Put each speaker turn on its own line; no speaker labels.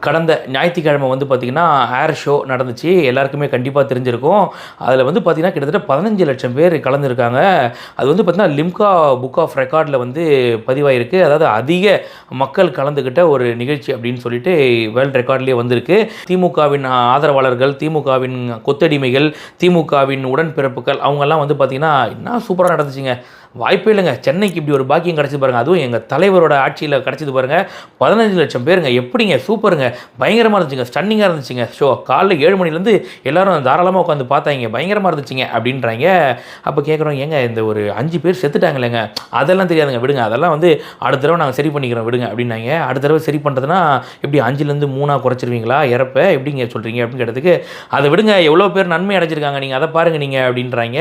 கடந்த ஞாயிற்றுக்கிழமை வந்து பார்த்திங்கன்னா ஏர் ஷோ நடந்துச்சு. எல்லாருக்குமே கண்டிப்பாக தெரிஞ்சிருக்கும். அதில் வந்து பார்த்திங்கன்னா கிட்டத்தட்ட 15 லட்சம் பேர் கலந்துருக்காங்க. அது வந்து பார்த்திங்கன்னா லிம்கா புக் ஆஃப் ரெக்கார்டில் வந்து பதிவாயிருக்கு. அதாவது அதிக மக்கள் கலந்துக்கிட்ட ஒரு நிகழ்ச்சி அப்படின்னு சொல்லிட்டு வேர்ல்டு ரெக்கார்ட்லேயே வந்திருக்கு. திமுகவின் ஆதரவாளர்கள், திமுகவின் கொத்தடிமைகள், திமுகவின் உடன்பிறப்புகள் அவங்கெல்லாம் வந்து பார்த்திங்கன்னா என்ன சூப்பராக நடந்துச்சுங்க. வாய்ப்பே இல்லைங்க. சென்னைக்கு இப்படி ஒரு பாக்கியம் கிடச்சிது பாருங்கள். அதுவும் எங்கள் தலைவரோட ஆட்சியில் கிடச்சிது பாருங்கள். 15 லட்சம் பேருங்க. எப்படிங்க சூப்பருங்க. பயங்கரமாக இருந்துச்சுங்க. ஸ்டன்னிங்காக இருந்துச்சுங்க ஷோ. காலைல 7 மணிலேருந்து எல்லோரும் தாராளமாக உட்காந்து பார்த்தாங்க. பயங்கரமாக இருந்துச்சுங்க அப்படின்றாங்க. அப்போ கேட்குறோம், ஏங்க இந்த ஒரு 5 பேர் செத்துட்டாங்களேங்க, அதெல்லாம் தெரியாதுங்க விடுங்க, அதெல்லாம் வந்து அடுத்த தடவை நாங்கள் சரி பண்ணிக்கிறோம் விடுங்க அப்படின்னாங்க. அடுத்த தடவை சரி பண்ணுறதுனா எப்படி 5லேருந்து 3 குறைச்சிருவீங்களா இறப்ப, எப்படிங்க சொல்கிறீங்க அப்படின்னு கேட்டதுக்கு, அதை விடுங்க எவ்வளோ பேர் நன்மை அடைஞ்சிருக்காங்க நீங்கள் அதை பாருங்கள் நீங்கள் அப்படின்றாங்க.